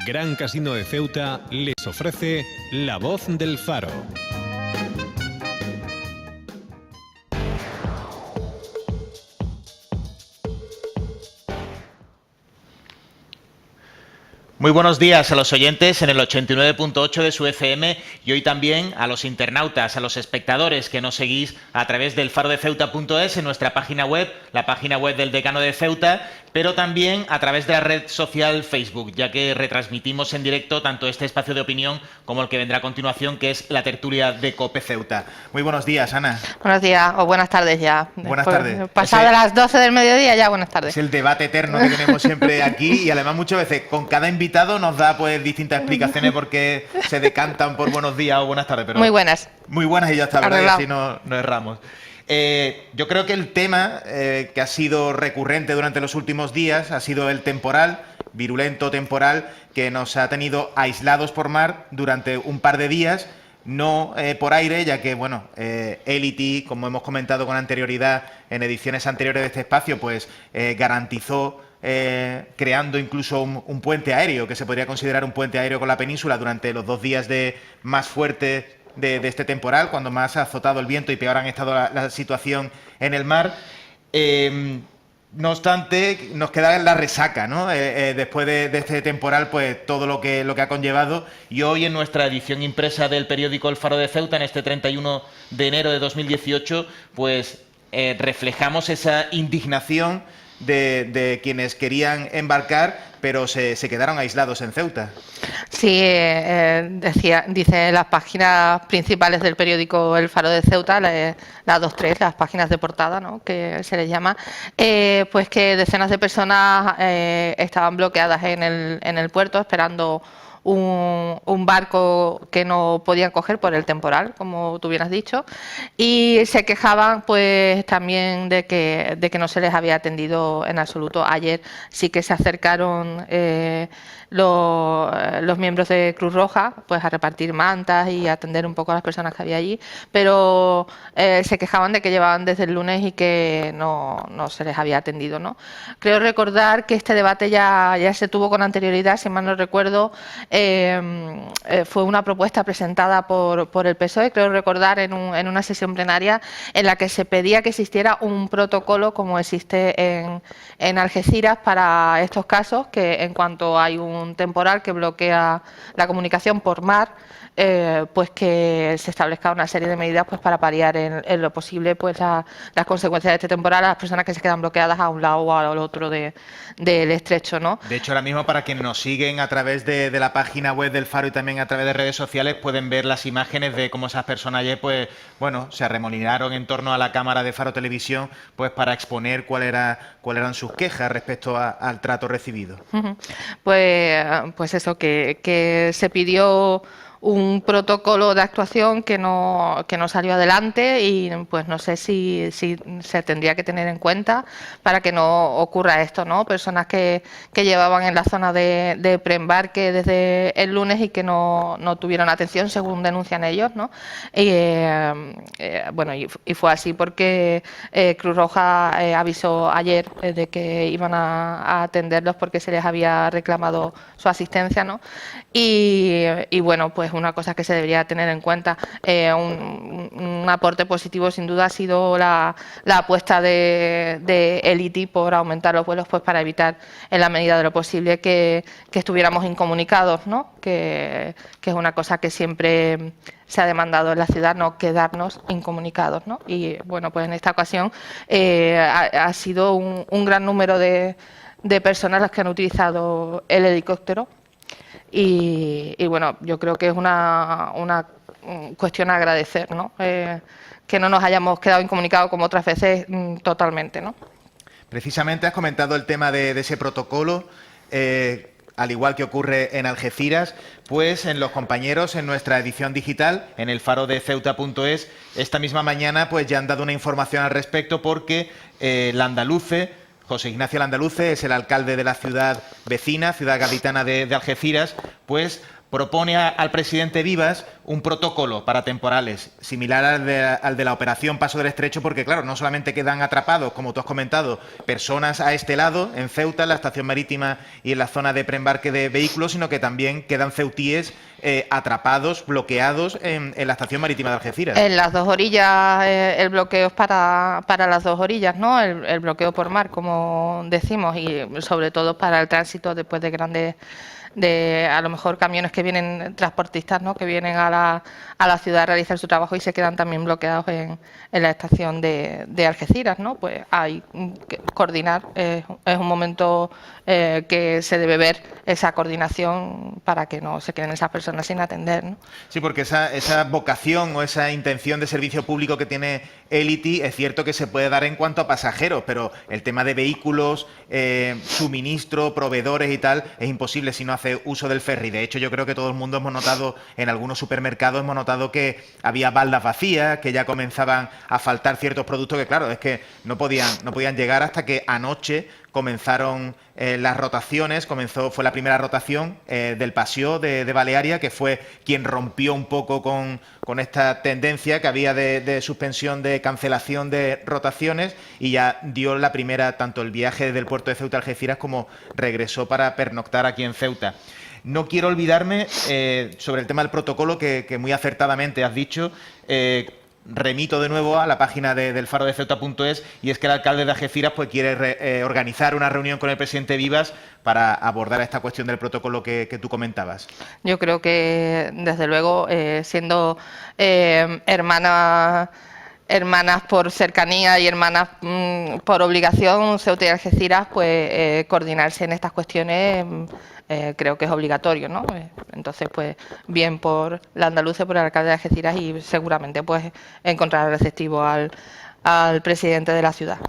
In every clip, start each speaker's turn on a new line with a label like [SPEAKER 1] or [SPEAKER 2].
[SPEAKER 1] Gran Casino de Ceuta les ofrece La Voz del Faro.
[SPEAKER 2] Muy buenos días a los oyentes en el 89.8 de su FM y hoy también a los internautas, a los espectadores que nos seguís a través del farodeceuta.es en nuestra página web, la página web del Decano de Ceuta, pero también a través de la red social Facebook, ya que retransmitimos en directo tanto este espacio de opinión como el que vendrá a continuación, que es la tertulia de COPE Ceuta. Muy buenos días, Ana.
[SPEAKER 3] Buenos días o buenas tardes ya.
[SPEAKER 2] Buenas tardes.
[SPEAKER 3] Pasadas las 12 del mediodía ya, buenas tardes.
[SPEAKER 2] Es el debate eterno que tenemos siempre aquí y además muchas veces con cada invitado nos da pues distintas explicaciones porque se decantan por buenos días o buenas tardes. Pero
[SPEAKER 3] muy buenas.
[SPEAKER 2] Muy buenas y ya está, ¿verdad?
[SPEAKER 3] Arreglado.
[SPEAKER 2] Y así no erramos. Yo creo que el tema que ha sido recurrente durante los últimos días ha sido el temporal, virulento temporal, que nos ha tenido aislados por mar durante un par de días, no por aire, ya que, bueno, Elity, como hemos comentado con anterioridad en ediciones anteriores de este espacio, pues garantizó creando incluso un puente aéreo, que se podría considerar un puente aéreo con la península durante los 2 días más fuertes de este temporal, cuando más ha azotado el viento y peor han estado la situación en el mar. No obstante, nos queda la resaca, ¿no? Después de este temporal, pues todo lo que ha conllevado. Y hoy en nuestra edición impresa del periódico El Faro de Ceuta, en este 31 de enero de 2018, pues reflejamos esa indignación de quienes querían embarcar, pero se quedaron aislados en Ceuta.
[SPEAKER 3] Sí, dice las páginas principales del periódico El Faro de Ceuta, las 2-3, las páginas de portada, ¿no?, que se les llama, pues que decenas de personas estaban bloqueadas en el puerto esperando un barco que no podían coger por el temporal, como tú bien has dicho, y se quejaban pues también de que no se les había atendido en absoluto. Ayer sí que se acercaron los miembros de Cruz Roja pues a repartir mantas y a atender un poco a las personas que había allí, pero se quejaban de que llevaban desde el lunes y que no se les había atendido, ¿no? Creo recordar que este debate ya se tuvo con anterioridad, si mal no recuerdo. Fue una propuesta presentada por el PSOE, creo recordar, en una sesión plenaria en la que se pedía que existiera un protocolo como existe en Algeciras para estos casos, que en cuanto hay un temporal que bloquea la comunicación por mar, pues que se establezca una serie de medidas pues para paliar en lo posible pues las consecuencias de este temporal a las personas que se quedan bloqueadas a un lado o al otro del estrecho, ¿no?
[SPEAKER 2] De hecho, ahora mismo, para quienes nos siguen a través de la página web del Faro y también a través de redes sociales, pueden ver las imágenes de cómo esas personas ayer, pues, bueno, se arremolinaron en torno a la cámara de Faro Televisión, pues para exponer cuáles eran sus quejas respecto al trato recibido.
[SPEAKER 3] Pues eso, que se pidió un protocolo de actuación que no salió adelante y pues no sé si se tendría que tener en cuenta para que no ocurra esto, ¿no? Personas que llevaban en la zona de preembarque desde el lunes y que no tuvieron atención, según denuncian ellos, ¿no? Bueno, y fue así porque Cruz Roja avisó ayer de que iban a atenderlos porque se les había reclamado su asistencia, ¿no? Y bueno, pues una cosa que se debería tener en cuenta, un aporte positivo sin duda ha sido la apuesta de Elity por aumentar los vuelos pues para evitar en la medida de lo posible que estuviéramos incomunicados, ¿no? Que es una cosa que siempre se ha demandado en la ciudad, no quedarnos incomunicados, ¿no? Y bueno, pues en esta ocasión ha sido un gran número de personas las que han utilizado el helicóptero. Y bueno, yo creo que es una cuestión a agradecer, ¿no? Que no nos hayamos quedado incomunicados como otras veces totalmente, ¿no?
[SPEAKER 2] Precisamente has comentado el tema de ese protocolo, al igual que ocurre en Algeciras, pues en los compañeros, en nuestra edición digital, en el farodeceuta.es, esta misma mañana pues ya han dado una información al respecto porque Landaluce, José Ignacio Landaluce, es el alcalde de la ciudad vecina, ciudad gaditana de Algeciras, pues propone al presidente Vivas un protocolo para temporales similar al de la operación Paso del Estrecho, porque claro, no solamente quedan atrapados, como tú has comentado, personas a este lado, en Ceuta, en la estación marítima y en la zona de preembarque de vehículos, sino que también quedan ceutíes atrapados, bloqueados en la estación marítima de Algeciras.
[SPEAKER 3] En las dos orillas, el bloqueo es para las dos orillas, ¿no? El bloqueo por mar, como decimos, y sobre todo para el tránsito después de grandes, a lo mejor camiones que vienen, transportistas, ¿no? Que vienen a la ciudad a realizar su trabajo y se quedan también bloqueados en la estación de Algeciras, ¿no? Pues hay que coordinar, es un momento que se debe ver esa coordinación para que no se queden esas personas sin atender, ¿no?
[SPEAKER 2] Sí, porque esa vocación o esa intención de servicio público que tiene Elity es cierto que se puede dar en cuanto a pasajeros, pero el tema de vehículos, suministro, proveedores y tal, es imposible si no hace uso del ferry. De hecho, yo creo que todo el mundo hemos notado, en algunos supermercados hemos notado que había baldas vacías, que ya comenzaban a faltar ciertos productos que, claro, es que no podían llegar hasta que anoche comenzaron las rotaciones, fue la primera rotación del Paseo de Balearia, que fue quien rompió un poco con esta tendencia que había de suspensión, de cancelación de rotaciones, y ya dio la primera, tanto el viaje del puerto de Ceuta a Algeciras como regresó para pernoctar aquí en Ceuta. No quiero olvidarme sobre el tema del protocolo que muy acertadamente has dicho. Remito de nuevo a la página del farodeceuta.es, y es que el alcalde de Algeciras pues quiere organizar una reunión con el presidente Vivas para abordar esta cuestión del protocolo que tú comentabas.
[SPEAKER 3] Yo creo que, desde luego, siendo hermanas por cercanía y hermanas por obligación, Ceuta y Algeciras, pues coordinarse en estas cuestiones creo que es obligatorio, ¿no? Entonces, pues bien por la andaluza, por el alcalde de Algeciras, y seguramente pues encontrar receptivo al presidente de la ciudad.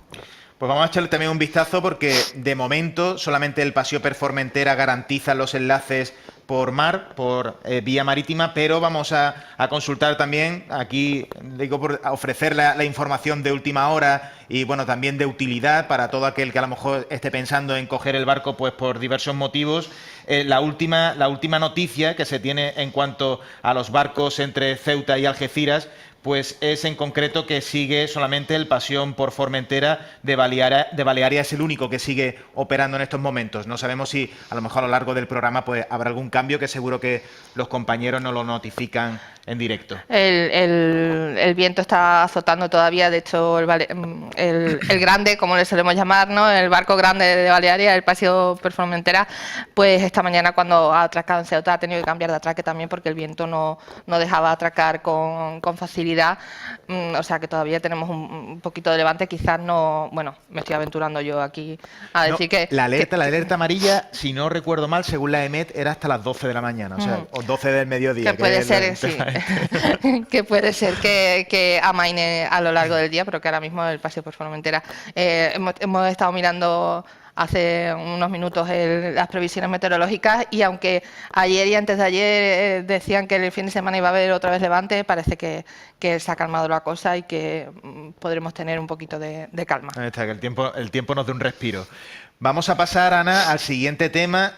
[SPEAKER 2] Pues vamos a echarle también un vistazo, porque de momento solamente el Paseo per Formentera garantiza los enlaces por mar, por vía marítima, pero vamos a consultar también, aquí digo, por ofrecer la información de última hora y bueno, también de utilidad para todo aquel que a lo mejor esté pensando en coger el barco pues por diversos motivos. La última noticia que se tiene en cuanto a los barcos entre Ceuta y Algeciras, pues es en concreto que sigue solamente el Paseo por Formentera de Balearia, es el único que sigue operando en estos momentos. No sabemos si a lo mejor a lo largo del programa pues habrá algún cambio, que seguro que los compañeros nos lo notifican en directo.
[SPEAKER 3] El viento está azotando todavía, de hecho el grande, como le solemos llamar, ¿no? El barco grande de Balearia, el Paseo por Formentera, pues esta mañana cuando ha atracado en Ceuta ha tenido que cambiar de atraque también, porque el viento no dejaba atracar con facilidad. O sea que todavía tenemos un poquito de levante, quizás no, bueno, me estoy aventurando yo aquí a decir que...
[SPEAKER 2] La alerta amarilla, si no recuerdo mal, según la EMET, era hasta las 12 de la mañana, o sea, o 12 del mediodía.
[SPEAKER 3] Que puede ser, sí, que puede ser que amaine a lo largo del día, pero que ahora mismo el Paseo por Formentera. Hemos estado mirando hace unos minutos las previsiones meteorológicas, y aunque ayer y antes de ayer decían que el fin de semana iba a haber otra vez levante, parece que se ha calmado la cosa y que podremos tener un poquito de calma.
[SPEAKER 2] Ahí está, que el tiempo nos dé un respiro. Vamos a pasar, Ana, al siguiente tema.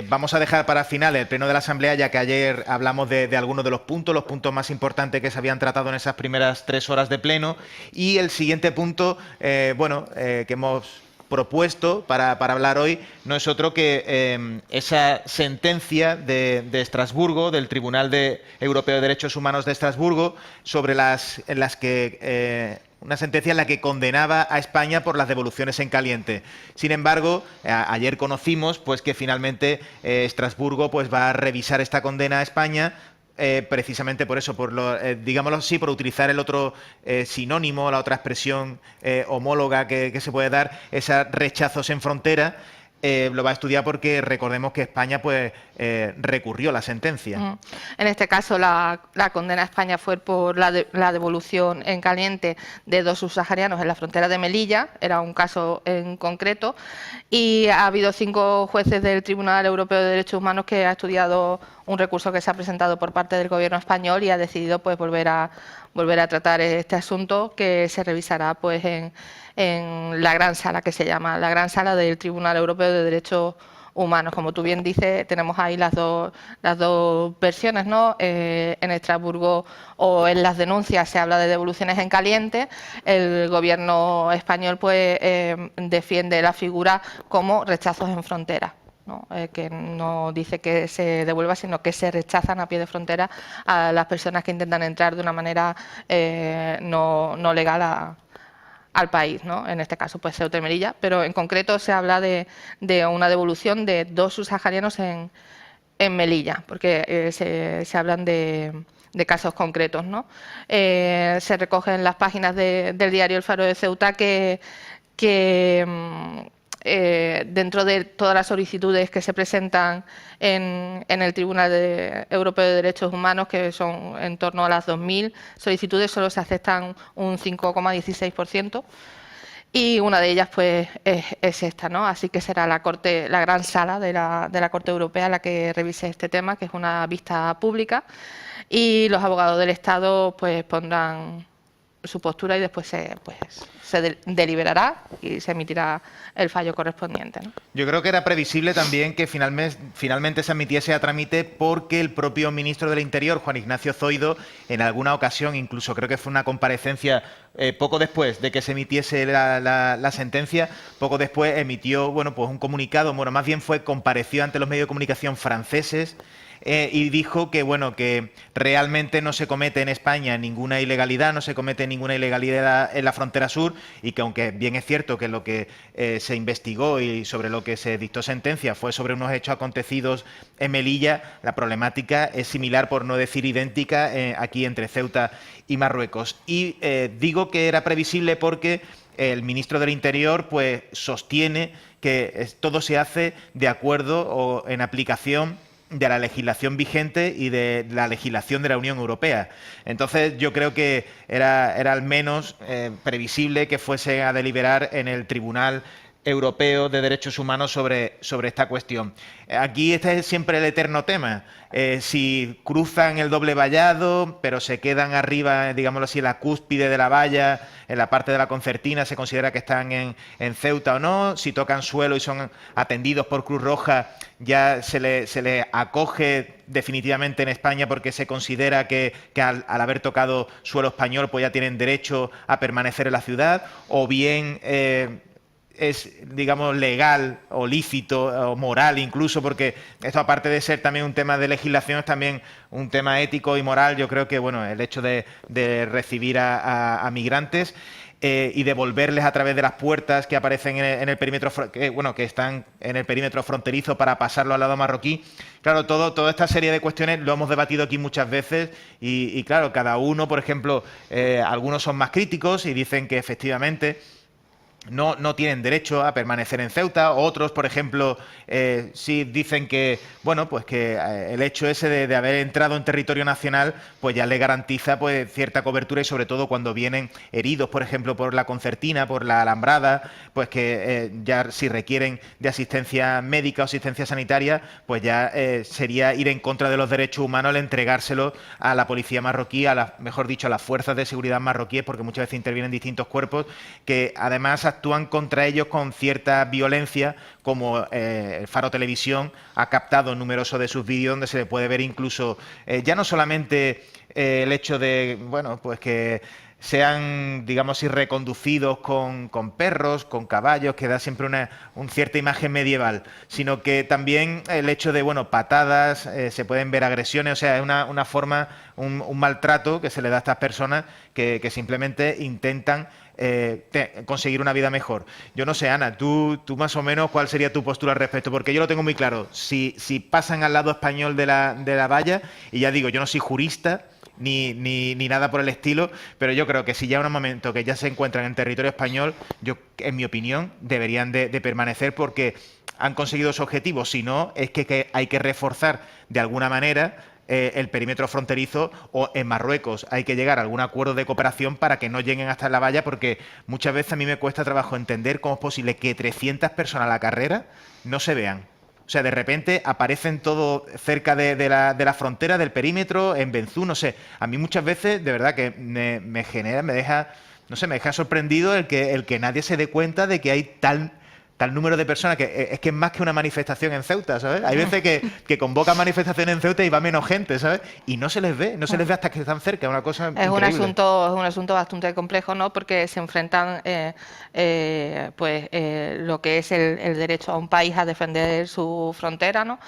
[SPEAKER 2] Vamos a dejar para final el pleno de la Asamblea, ya que ayer hablamos de algunos de los puntos más importantes que se habían tratado en esas primeras 3 horas de pleno. Y el siguiente punto, que hemos propuesto para hablar hoy, no es otro que esa sentencia de Estrasburgo, del Tribunal Europeo de Derechos Humanos de Estrasburgo, una sentencia en la que condenaba a España por las devoluciones en caliente. Sin embargo, ayer conocimos pues que finalmente Estrasburgo pues va a revisar esta condena a España, precisamente por eso, digámoslo así, por utilizar el otro sinónimo, la otra expresión homóloga que se puede dar, esos rechazos en frontera. Lo va a estudiar porque recordemos que España pues recurrió la sentencia.
[SPEAKER 3] En este caso la condena a España fue por la devolución en caliente de 2 subsaharianos en la frontera de Melilla, era un caso en concreto, y ha habido 5 jueces del Tribunal Europeo de Derechos Humanos que ha estudiado un recurso que se ha presentado por parte del Gobierno español y ha decidido pues volver a tratar este asunto, que se revisará pues en la gran sala, que se llama la gran sala del Tribunal Europeo de Derechos humanos. Como tú bien dices, tenemos ahí las dos versiones, ¿no? En Estrasburgo o en las denuncias se habla de devoluciones en caliente. El gobierno español pues defiende la figura como rechazos en frontera, ¿no? Que no dice que se devuelva, sino que se rechazan a pie de frontera a las personas que intentan entrar de una manera no legal al país, ¿no? En este caso, pues Ceuta y Melilla, pero en concreto se habla de una devolución de 2 subsaharianos en Melilla, porque se hablan de casos concretos, ¿no? Se recoge en las páginas del diario El Faro de Ceuta que dentro de todas las solicitudes que se presentan en el Tribunal Europeo de Derechos Humanos, que son en torno a las 2.000 solicitudes, solo se aceptan un 5,16%. Y una de ellas pues es esta, ¿no? Así que será la gran sala de la Corte Europea la que revise este tema, que es una vista pública, y los abogados del Estado pues pondrán su postura y después se deliberará y se emitirá el fallo correspondiente, ¿no?
[SPEAKER 2] Yo creo que era previsible también que finalmente se admitiese a trámite, porque el propio ministro del Interior, Juan Ignacio Zoido, en alguna ocasión, incluso creo que fue una comparecencia poco después de que se emitiese la sentencia, poco después emitió pues un comunicado, más bien compareció ante los medios de comunicación franceses, y dijo que realmente no se comete en España ninguna ilegalidad, no se comete ninguna ilegalidad en la frontera sur, y que aunque bien es cierto que lo que se investigó y sobre lo que se dictó sentencia fue sobre unos hechos acontecidos en Melilla, la problemática es similar, por no decir idéntica, aquí entre Ceuta y Marruecos. Y digo que era previsible porque el ministro del Interior pues sostiene que todo se hace de acuerdo o en aplicación de la legislación vigente y de la legislación de la Unión Europea. Entonces yo creo que era al menos previsible que fuese a deliberar en el Tribunal Europeo de Derechos Humanos sobre esta cuestión. Aquí este es siempre el eterno tema. Si cruzan el doble vallado, pero se quedan arriba, digámoslo así, en la cúspide de la valla, en la parte de la concertina, se considera que están en Ceuta o no. Si tocan suelo y son atendidos por Cruz Roja, ya se le acoge definitivamente en España, porque se considera que al haber tocado suelo español pues ya tienen derecho a permanecer en la ciudad, o bien es, digamos, legal o lícito o moral incluso, porque esto, aparte de ser también un tema de legislación, es también un tema ético y moral. Yo creo que el hecho de recibir a migrantes y devolverles a través de las puertas que aparecen en el perímetro, que están en el perímetro fronterizo para pasarlo al lado marroquí. Claro, toda esta serie de cuestiones lo hemos debatido aquí muchas veces y claro, cada uno, por ejemplo, algunos son más críticos y dicen que efectivamente no tienen derecho a permanecer en Ceuta. Otros, por ejemplo, sí dicen que que el hecho ese de haber entrado en territorio nacional pues ya le garantiza pues cierta cobertura, y sobre todo cuando vienen heridos, por ejemplo, por la concertina, por la alambrada, pues que ya si requieren de asistencia médica o asistencia sanitaria, pues ya sería ir en contra de los derechos humanos el entregárselo a la policía marroquí, mejor dicho, a las fuerzas de seguridad marroquíes, porque muchas veces intervienen distintos cuerpos que además actúan contra ellos con cierta violencia, como el Faro Televisión ha captado numerosos de sus vídeos donde se le puede ver incluso ya no solamente el hecho de que sean, digamos, reconducidos con perros, con caballos, que da siempre una cierta imagen medieval, sino que también el hecho de, patadas, se pueden ver agresiones, o sea, es una forma, un maltrato que se le da a estas personas que simplemente intentan conseguir una vida mejor. Yo no sé, Ana, tú más o menos, ¿cuál sería tu postura al respecto? Porque yo lo tengo muy claro. Si pasan al lado español de la valla, y ya digo, yo no soy jurista ni nada por el estilo, pero yo creo que si ya en un momento que ya se encuentran en territorio español, en mi opinión, deberían de permanecer, porque han conseguido su objetivo. Si no, es que hay que reforzar de alguna manera el perímetro fronterizo, o en Marruecos hay que llegar a algún acuerdo de cooperación para que no lleguen hasta la valla, porque muchas veces a mí me cuesta trabajo entender cómo es posible que 300 personas a la carrera no se vean. O sea, de repente aparecen todos cerca de la frontera, del perímetro, en Benzú, no sé. A mí muchas veces, de verdad, que me deja sorprendido el que nadie se dé cuenta de que hay tal número de personas que es más que una manifestación en Ceuta, ¿sabes? Hay veces que convocan manifestaciones en Ceuta y va menos gente, ¿sabes? Y no se les ve hasta que están cerca, es una cosa increíble.
[SPEAKER 3] Es un asunto bastante complejo, ¿no? Porque se enfrentan lo que es el derecho a un país a defender su frontera, ¿no?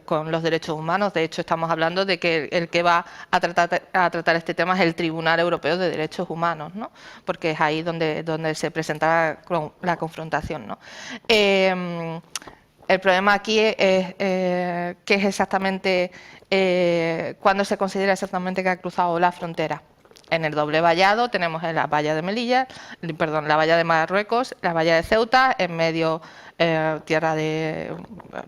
[SPEAKER 3] Con los derechos humanos. De hecho, estamos hablando de que el que va a tratar este tema es el Tribunal Europeo de Derechos Humanos, ¿no? Porque es ahí donde se presenta la confrontación, ¿no? El problema aquí es qué es exactamente, cuándo se considera exactamente que ha cruzado la frontera. En el doble vallado tenemos la valla de Melilla, perdón, la valla de Marruecos, la valla de Ceuta, en medio tierra de,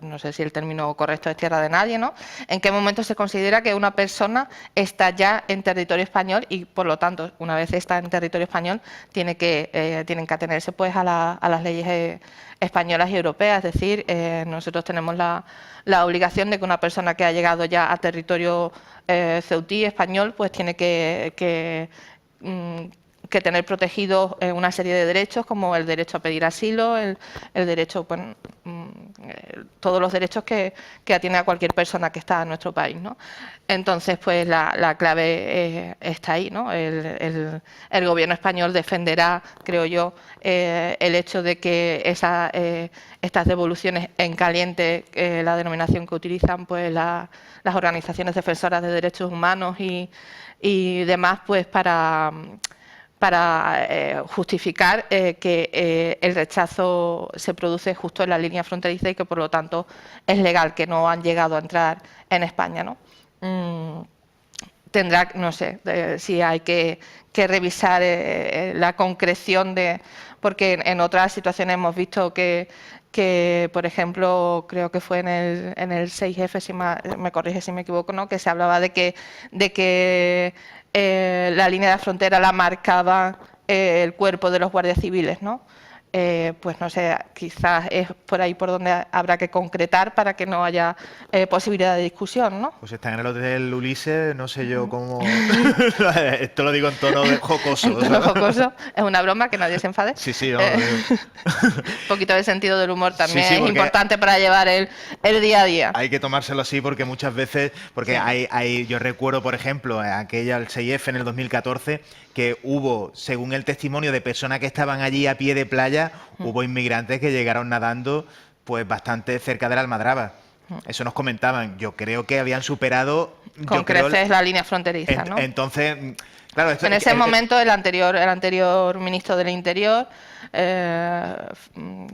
[SPEAKER 3] no sé si el término correcto es tierra de nadie, ¿no? ¿En qué momento se considera que una persona está ya en territorio español y, por lo tanto, una vez está en territorio español, tienen que atenerse pues a las leyes españolas y europeas? Es decir, nosotros tenemos la obligación de que una persona que ha llegado ya a territorio ceutí español, pues tiene que tener protegidos una serie de derechos, como el derecho a pedir asilo, el derecho, todos los derechos que atiene a cualquier persona que está en nuestro país, ¿no? Entonces, pues la clave está ahí, ¿no? El gobierno español defenderá, creo yo, el hecho de que estas devoluciones en caliente, la denominación que utilizan pues las organizaciones defensoras de derechos humanos y demás, pues para justificar que el rechazo se produce justo en la línea fronteriza y que por lo tanto es legal, que no han llegado a entrar en España, ¿no? Tendrá, no sé, si hay que revisar la concreción porque en otras situaciones hemos visto que por ejemplo, creo que fue en el 6F, si me corrige si me equivoco, ¿no? Que se hablaba de que la línea de frontera la marcaba el cuerpo de los guardias civiles, ¿no? Pues no sé, quizás es por ahí por donde habrá que concretar para que no haya posibilidad de discusión, ¿no?
[SPEAKER 2] Pues está en el Hotel Ulises, no sé yo cómo... Esto lo digo en tono jocoso.
[SPEAKER 3] En tono jocoso, es una broma, que nadie se enfade.
[SPEAKER 2] Sí, sí. No,
[SPEAKER 3] un poquito de sentido del humor también es importante para llevar el día a día.
[SPEAKER 2] Hay que tomárselo así porque muchas veces... Porque yo recuerdo, por ejemplo, el 6F en el 2014, que hubo, según el testimonio de personas que estaban allí a pie de playa, hubo inmigrantes que llegaron nadando pues bastante cerca de la Almadraba. Eso nos comentaban. Yo creo que habían superado...
[SPEAKER 3] Con creces la línea fronteriza, ¿no?
[SPEAKER 2] Entonces, claro...
[SPEAKER 3] En ese momento el anterior ministro del Interior,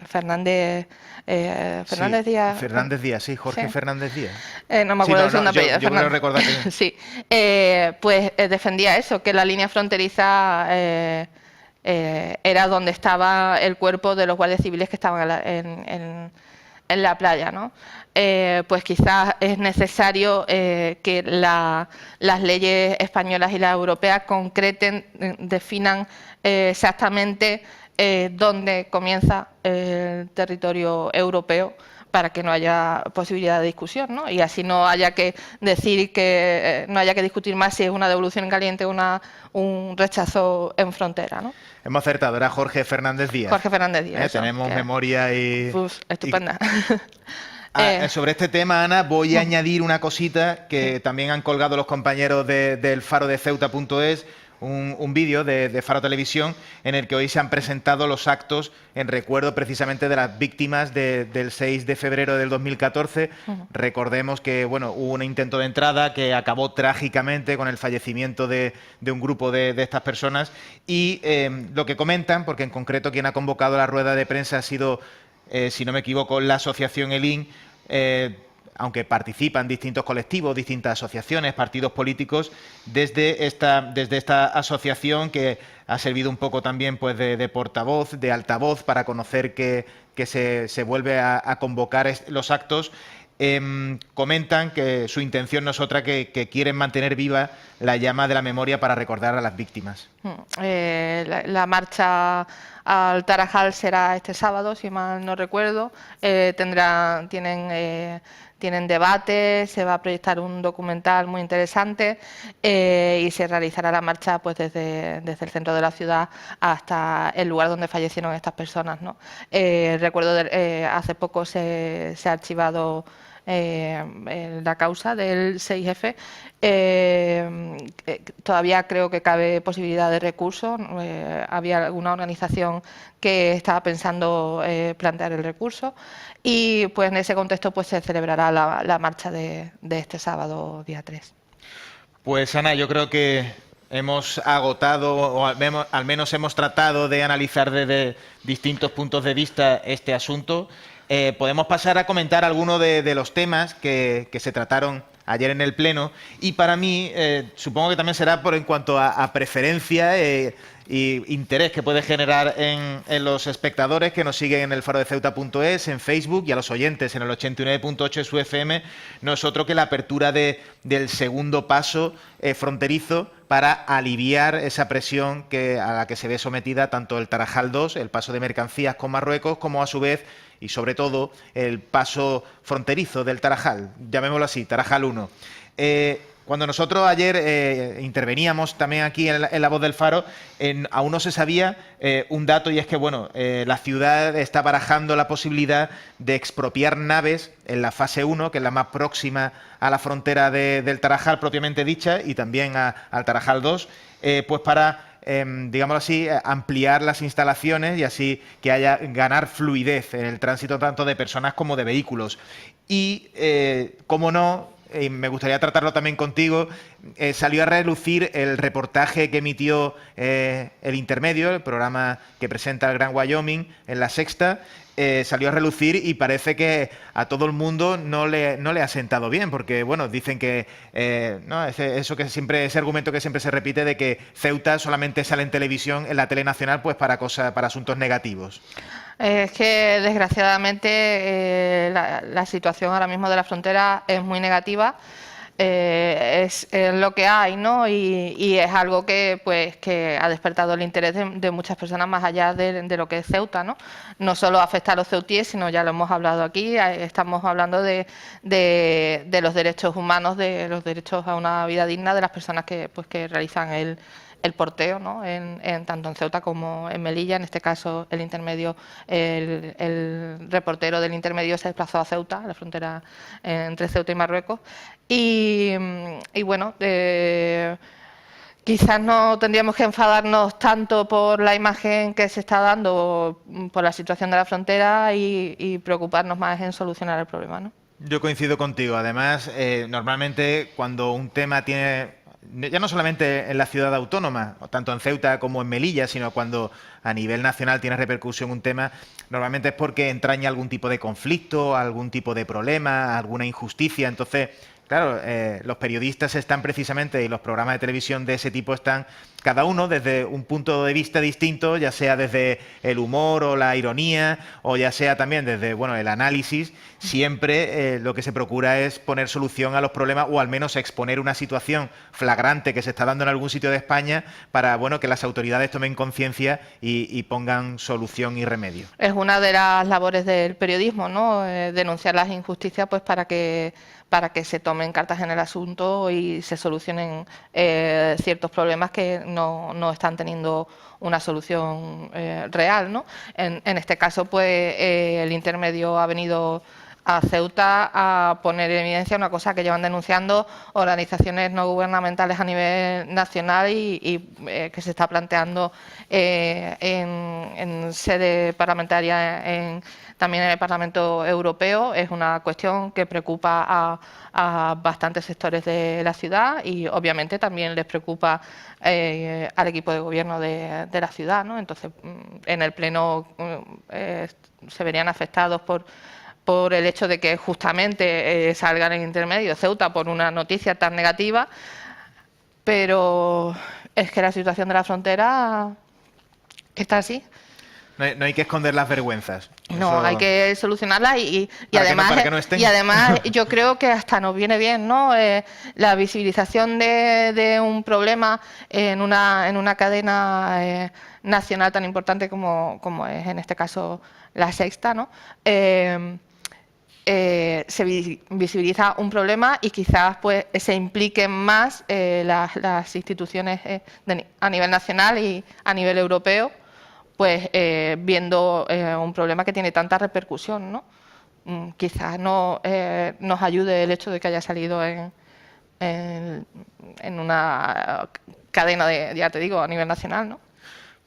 [SPEAKER 3] Fernández Díaz...
[SPEAKER 2] Fernández Díaz, sí, Jorge Fernández Díaz.
[SPEAKER 3] No me acuerdo del segundo apellido.
[SPEAKER 2] Yo creo recordar que...
[SPEAKER 3] Sí, pues defendía eso, que la línea fronteriza era donde estaba el cuerpo de los guardias civiles que estaban en la playa, ¿no? Pues quizás es necesario que las leyes españolas y las europeas concreten, definan exactamente dónde comienza el territorio europeo para que no haya posibilidad de discusión, ¿no? Y así no haya que decir que no haya que discutir más si es una devolución en caliente o un rechazo en frontera, ¿no?
[SPEAKER 2] Hemos acertado, era Jorge Fernández Díaz.
[SPEAKER 3] Jorge Fernández Díaz.
[SPEAKER 2] Tenemos memoria y...
[SPEAKER 3] estupenda.
[SPEAKER 2] Sobre este tema, Ana, voy a añadir una cosita que también han colgado los compañeros del farodeceuta.es, un vídeo de Faro Televisión en el que hoy se han presentado los actos en recuerdo precisamente de las víctimas del 6 de febrero del 2014. Recordemos que hubo un intento de entrada que acabó trágicamente con el fallecimiento de un grupo de estas personas y lo que comentan, porque en concreto quien ha convocado la rueda de prensa ha sido, si no me equivoco, la asociación ELIN, aunque participan distintos colectivos, distintas asociaciones, partidos políticos, desde esta asociación que ha servido un poco también pues de portavoz, de altavoz, para conocer que se vuelve a convocar los actos. Comentan que su intención no es otra que quieren mantener viva la llama de la memoria para recordar a las víctimas.
[SPEAKER 3] La marcha al Tarajal será este sábado, si mal no recuerdo. Tienen debates, se va a proyectar un documental muy interesante y se realizará la marcha pues desde el centro de la ciudad hasta el lugar donde fallecieron estas personas, ¿no? Recuerdo hace poco se ha archivado la causa del 6F. Todavía creo que cabe posibilidad de recurso. Había alguna organización que estaba pensando plantear el recurso y pues en ese contexto pues se celebrará la marcha de este sábado día 3.
[SPEAKER 2] Pues Ana, yo creo que hemos agotado o al menos hemos tratado de analizar desde distintos puntos de vista este asunto. Podemos pasar a comentar algunos de los temas que se trataron ayer en el Pleno y para mí supongo que también será en cuanto a preferencia y interés que puede generar en los espectadores que nos siguen en el farodeceuta.es, en Facebook, y a los oyentes en el 89.8 de su FM, no es otro que la apertura del segundo paso fronterizo para aliviar esa presión a la que se ve sometida tanto el Tarajal 2, el paso de mercancías con Marruecos, como a su vez y sobre todo el paso fronterizo del Tarajal, llamémoslo así, Tarajal 1. Cuando nosotros ayer interveníamos también aquí en La Voz del Faro, aún no se sabía un dato, y es que bueno, la ciudad está barajando la posibilidad de expropiar naves en la fase 1, que es la más próxima a la frontera del Tarajal propiamente dicha, y también al Tarajal 2, pues para digámoslo así, ampliar las instalaciones y así que haya ganar fluidez en el tránsito tanto de personas como de vehículos. Y, como no, me gustaría tratarlo también contigo, salió a relucir el reportaje que emitió El Intermedio, el programa que presenta el Gran Wyoming en La Sexta. Salió a relucir y parece que a todo el mundo no le ha sentado bien, porque bueno, dicen que no, ese argumento que siempre se repite de que Ceuta solamente sale en televisión, en la tele nacional, pues para asuntos negativos.
[SPEAKER 3] Es que desgraciadamente la situación ahora mismo de la frontera es muy negativa. Es lo que hay, ¿no? Y es algo que ha despertado el interés de muchas personas más allá de lo que es Ceuta, ¿no? No solo afecta a los ceutíes, sino ya lo hemos hablado aquí, estamos hablando de los derechos humanos, de los derechos a una vida digna de las personas que realizan el porteo, ¿no? Tanto en Ceuta como en Melilla. En este caso, el Intermedio, el reportero del Intermedio se desplazó a Ceuta, a la frontera entre Ceuta y Marruecos. Y bueno, quizás no tendríamos que enfadarnos tanto por la imagen que se está dando por la situación de la frontera y preocuparnos más en solucionar el problema, ¿no?
[SPEAKER 2] Yo coincido contigo. Además, normalmente cuando un tema tiene, ya no solamente en la ciudad autónoma, tanto en Ceuta como en Melilla, sino cuando a nivel nacional tiene repercusión un tema, normalmente es porque entraña algún tipo de conflicto, algún tipo de problema, alguna injusticia. Entonces, claro, los periodistas están precisamente, y los programas de televisión de ese tipo están cada uno desde un punto de vista distinto, ya sea desde el humor o la ironía, o ya sea también desde el análisis. Siempre lo que se procura es poner solución a los problemas, o al menos exponer una situación flagrante que se está dando en algún sitio de España para que las autoridades tomen conciencia y pongan solución y remedio.
[SPEAKER 3] Es una de las labores del periodismo, ¿no? Denunciar las injusticias pues para que se tomen cartas en el asunto y se solucionen ciertos problemas que no están teniendo una solución real, ¿no? En este caso, pues el Intermedio ha venido a Ceuta a poner en evidencia una cosa que llevan denunciando organizaciones no gubernamentales a nivel nacional y que se está planteando en sede parlamentaria también en el Parlamento Europeo. Es una cuestión que preocupa a bastantes sectores de la ciudad y obviamente también les preocupa al equipo de gobierno de la ciudad, ¿no? Entonces, en el Pleno se verían afectados por el hecho de que justamente salga en el Intermedio Ceuta por una noticia tan negativa, pero es que la situación de la frontera está así.
[SPEAKER 2] No hay que esconder las vergüenzas.
[SPEAKER 3] No,
[SPEAKER 2] Eso...
[SPEAKER 3] hay que solucionarlas y
[SPEAKER 2] para
[SPEAKER 3] además,
[SPEAKER 2] que no estén.
[SPEAKER 3] y además yo creo que hasta nos viene bien, ¿no? La visibilización de un problema en una cadena nacional tan importante como es en este caso La Sexta, ¿no? Se visibiliza un problema y quizás pues se impliquen más las instituciones a nivel nacional y a nivel europeo, pues viendo un problema que tiene tanta repercusión, ¿no? Quizás no nos ayude el hecho de que haya salido en una cadena ya te digo, a nivel nacional, ¿no?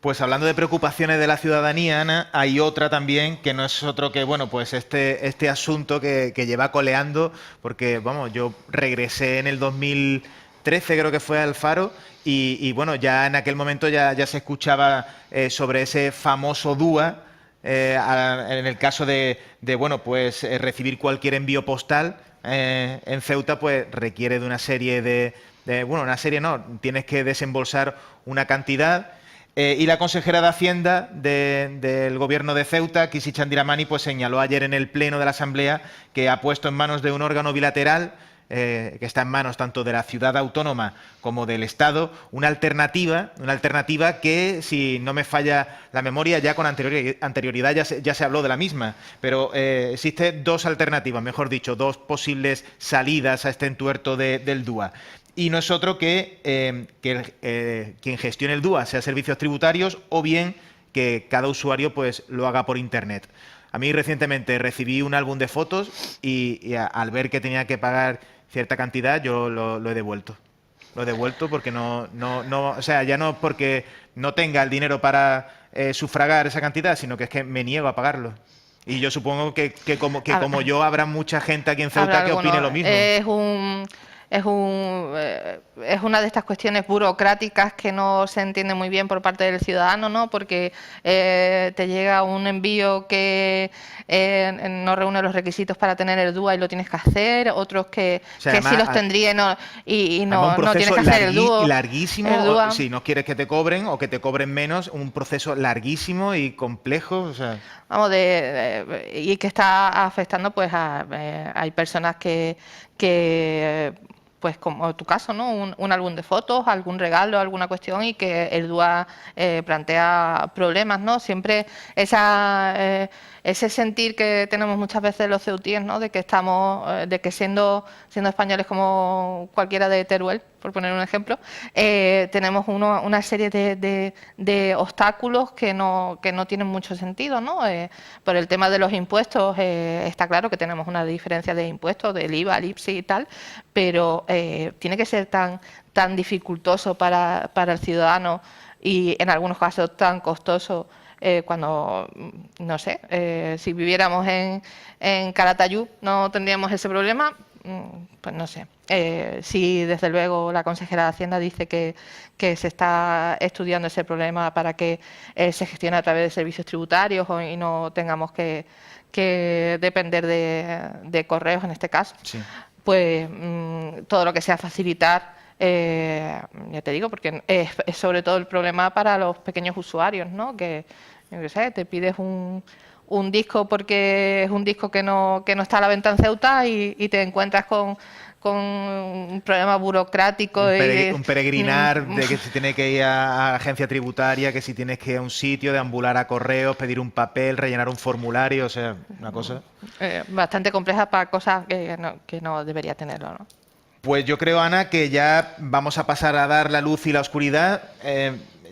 [SPEAKER 2] Pues hablando de preocupaciones de la ciudadanía, Ana, hay otra también que no es otro que, bueno, pues este asunto que lleva coleando, porque, vamos, yo regresé en el 2013, creo que fue al Faro, y bueno, ya en aquel momento ya se escuchaba sobre ese famoso DUA, en el caso de bueno, pues recibir cualquier envío postal en Ceuta, pues requiere de una serie bueno, una serie no, tienes que desembolsar una cantidad. Y la consejera de Hacienda del gobierno de Ceuta, Kisi Chandiramani, pues señaló ayer en el pleno de la Asamblea que ha puesto en manos de un órgano bilateral que está en manos tanto de la ciudad autónoma como del Estado, una alternativa que, si no me falla la memoria, ya con anterioridad ya se habló de la misma, pero existen dos alternativas, mejor dicho, dos posibles salidas a este entuerto del DUA. Y no es otro que quien gestione el DUA sea Servicios Tributarios o bien que cada usuario pues lo haga por Internet. A mí recientemente recibí un álbum de fotos y al ver que tenía que pagar cierta cantidad, yo lo he devuelto. Lo he devuelto porque o sea, ya no porque no tenga el dinero para sufragar esa cantidad, sino que es que me niego a pagarlo. Y yo supongo que como yo habrá mucha gente aquí en Ceuta que opine lo mismo.
[SPEAKER 3] Es una de estas cuestiones burocráticas que no se entiende muy bien por parte del ciudadano, ¿no? Porque te llega un envío que no reúne los requisitos para tener el DUA y lo tienes que hacer, otros que
[SPEAKER 2] además,
[SPEAKER 3] sí los tendría y no tienes que hacer el DUA.
[SPEAKER 2] Larguísimo, si no quieres que te cobren o que te cobren menos, un proceso larguísimo y complejo, o sea...
[SPEAKER 3] Vamos, y que está afectando, pues hay personas que pues como tu caso, ¿no? Un álbum de fotos, algún regalo, alguna cuestión y que el DUA plantea problemas, ¿no? Siempre ese sentir que tenemos muchas veces los ceutíes, ¿no? De que siendo españoles como cualquiera de Teruel, por poner un ejemplo, tenemos una serie de obstáculos que no tienen mucho sentido, ¿no? Por el tema de los impuestos, está claro que tenemos una diferencia de impuestos, del IVA, el IPSI y tal, pero tiene que ser tan dificultoso para el ciudadano y en algunos casos tan costoso cuando, no sé, si viviéramos en Calatayud no tendríamos ese problema. Pues no sé. Sí, desde luego la consejera de Hacienda dice que se está estudiando ese problema para que se gestione a través de servicios tributarios y no tengamos que depender de correos en este caso. Sí. Pues todo lo que sea facilitar, ya te digo, porque es sobre todo el problema para los pequeños usuarios, ¿no? Que, yo qué sé, te pides un disco porque es un disco que no está a la venta en Ceuta y te encuentras con un problema burocrático.
[SPEAKER 2] Un peregrinar de que si tienes que ir a agencia tributaria, que si tienes que ir a un sitio, deambular a correos, pedir un papel, rellenar un formulario, o sea, una cosa...
[SPEAKER 3] bastante compleja para cosas que no debería tenerlo, ¿no?
[SPEAKER 2] Pues yo creo, Ana, que ya vamos a pasar a dar la luz y la oscuridad.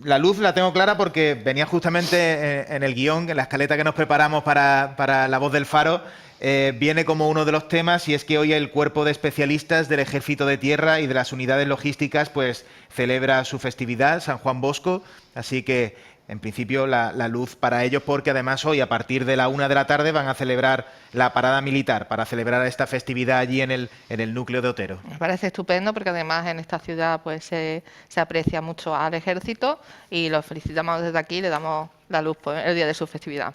[SPEAKER 2] La luz la tengo clara porque venía justamente en el guión, en la escaleta que nos preparamos para La Voz del Faro, viene como uno de los temas, y es que hoy el Cuerpo de Especialistas del Ejército de Tierra y de las Unidades Logísticas pues celebra su festividad, San Juan Bosco, así que en principio la luz para ellos, porque además hoy a partir de la 1 de la tarde van a celebrar la parada militar para celebrar esta festividad allí en el núcleo de Otero.
[SPEAKER 3] Me parece estupendo porque además en esta ciudad pues se aprecia mucho al ejército y los felicitamos desde aquí y le damos la luz pues, el día de su festividad.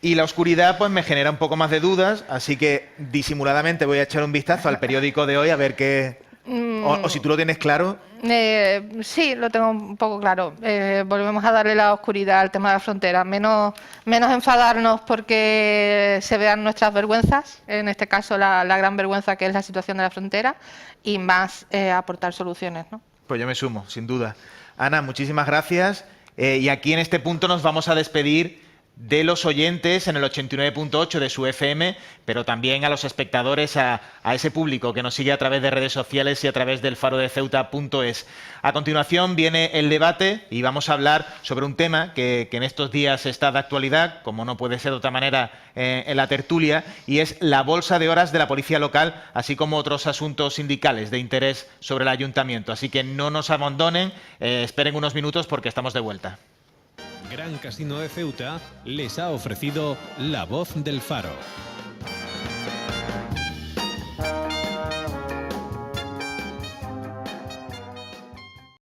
[SPEAKER 2] Y la oscuridad pues me genera un poco más de dudas, así que disimuladamente voy a echar un vistazo al periódico de hoy a ver qué O si tú lo tienes claro.
[SPEAKER 3] Sí, lo tengo un poco claro. Volvemos a darle la oscuridad al tema de la frontera. Menos enfadarnos porque se vean nuestras vergüenzas, en este caso la gran vergüenza que es la situación de la frontera, y más aportar soluciones, ¿no?
[SPEAKER 2] Pues yo me sumo, sin duda. Ana, muchísimas gracias. Y aquí en este punto nos vamos a despedir de los oyentes en el 89.8 de su FM, pero también a los espectadores, a ese público que nos sigue a través de redes sociales y a través del farodeceuta.es. A continuación viene el debate y vamos a hablar sobre un tema que en estos días está de actualidad, como no puede ser de otra manera en la tertulia, y es la bolsa de horas de la policía local, así como otros asuntos sindicales de interés sobre el ayuntamiento. Así que no nos abandonen, esperen unos minutos porque estamos de vuelta.
[SPEAKER 1] Gran Casino de Ceuta les ha ofrecido La Voz del Faro.